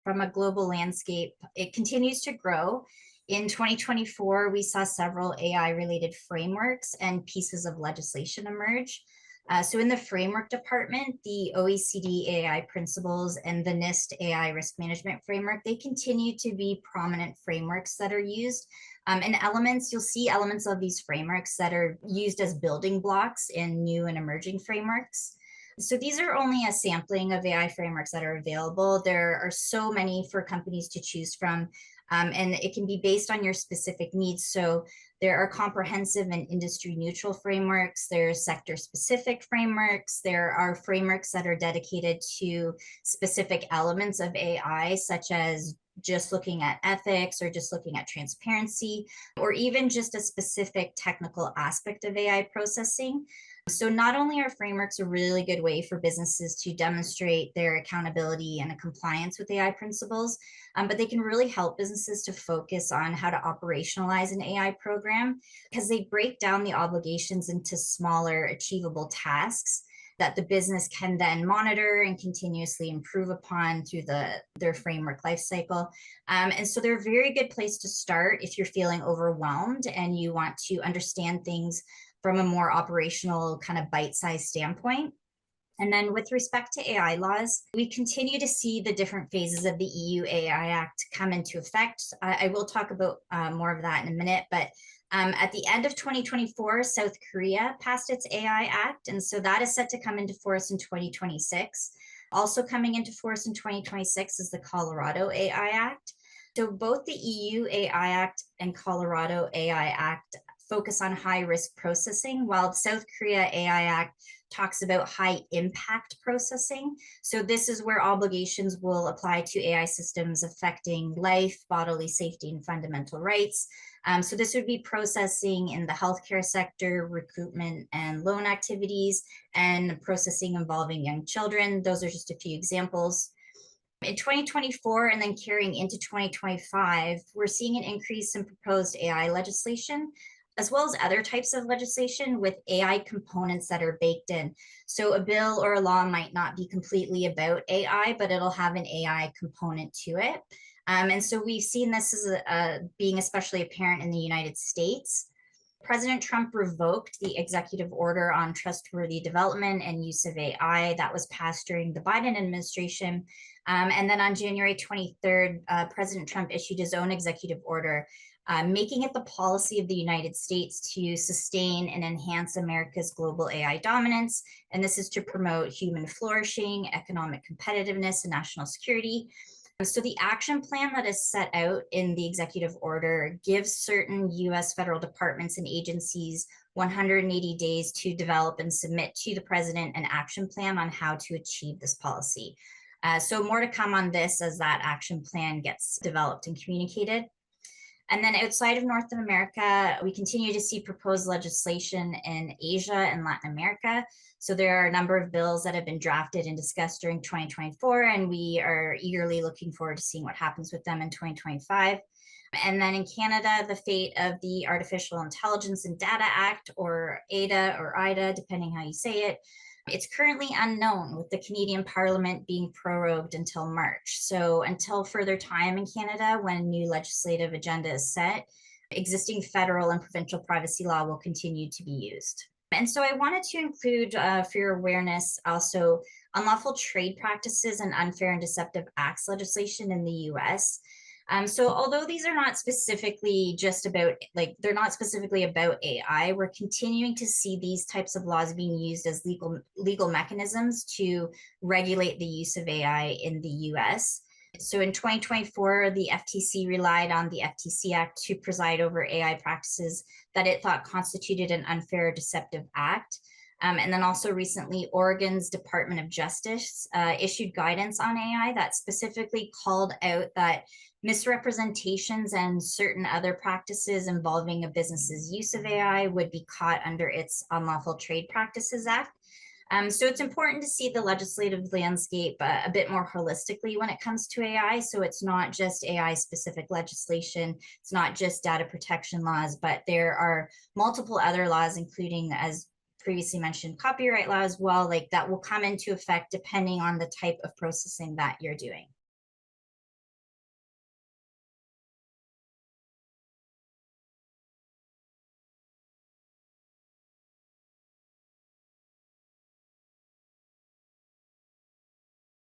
from a global landscape, it continues to grow. In 2024, we saw several AI-related frameworks and pieces of legislation emerge. So in the framework department, the OECD AI Principles and the NIST AI Risk Management Framework, they continue to be prominent frameworks that are used. And you'll see elements of these frameworks that are used as building blocks in new and emerging frameworks. So these are only a sampling of AI frameworks that are available. There are so many for companies to choose from, and it can be based on your specific needs. So there are comprehensive and industry neutral frameworks. There's sector specific frameworks. There are frameworks that are dedicated to specific elements of AI, such as just looking at ethics or just looking at transparency, or even just a specific technical aspect of AI processing. So not only are frameworks a really good way for businesses to demonstrate their accountability and compliance with AI principles, but they can really help businesses to focus on how to operationalize an AI program because they break down the obligations into smaller, achievable tasks that the business can then monitor and continuously improve upon through their framework lifecycle. And so they're a very good place to start if you're feeling overwhelmed and you want to understand things from a more operational kind of bite-sized standpoint. And then with respect to AI laws, we continue to see the different phases of the EU AI Act come into effect. I will talk about more of that in a minute, but at the end of 2024, South Korea passed its AI Act, and so that is set to come into force in 2026. Also coming into force in 2026 is the Colorado AI Act. So both the EU AI Act and Colorado AI Act focus on high risk processing, while the South Korea AI Act talks about high impact processing. So this is where obligations will apply to AI systems affecting life, bodily safety, and fundamental rights. So this would be processing in the healthcare sector, recruitment and loan activities, and processing involving young children. Those are just a few examples. In 2024 and then carrying into 2025, we're seeing an increase in proposed AI legislation, as well as other types of legislation with AI components that are baked in. So a bill or a law might not be completely about AI, but it'll have an AI component to it. And so we've seen this as being especially apparent in the United States. President Trump revoked the executive order on trustworthy development and use of AI that was passed during the Biden administration. And then on January 23rd, President Trump issued his own executive order making it the policy of the United States to sustain and enhance America's global AI dominance. And this is to promote human flourishing, economic competitiveness, and national security. So the action plan that is set out in the executive order gives certain US federal departments and agencies 180 days to develop and submit to the president an action plan on how to achieve this policy. So more to come on this as that action plan gets developed and communicated. And then outside of North America, we continue to see proposed legislation in Asia and Latin America. So there are a number of bills that have been drafted and discussed during 2024, and we are eagerly looking forward to seeing what happens with them in 2025. And then in Canada, the fate of the Artificial Intelligence and Data Act, or ADA or IDA, depending how you say it, it's currently unknown, with the Canadian Parliament being prorogued until March. So until further time in Canada, when a new legislative agenda is set, existing federal and provincial privacy law will continue to be used. And so I wanted to include, for your awareness, also unlawful trade practices and unfair and deceptive acts legislation in the US. So although these are not specifically just about, they're not specifically about AI, we're continuing to see these types of laws being used as legal mechanisms to regulate the use of AI in the US. So in 2024, the FTC relied on the FTC Act to preside over AI practices that it thought constituted an unfair or deceptive act. And then also recently, Oregon's Department of Justice issued guidance on AI that specifically called out that misrepresentations and certain other practices involving a business's use of AI would be caught under its Unlawful Trade Practices Act. So it's important to see the legislative landscape a bit more holistically when it comes to AI. So it's not just AI specific legislation, it's not just data protection laws, but there are multiple other laws, including, as previously mentioned, copyright law as well, that will come into effect depending on the type of processing that you're doing.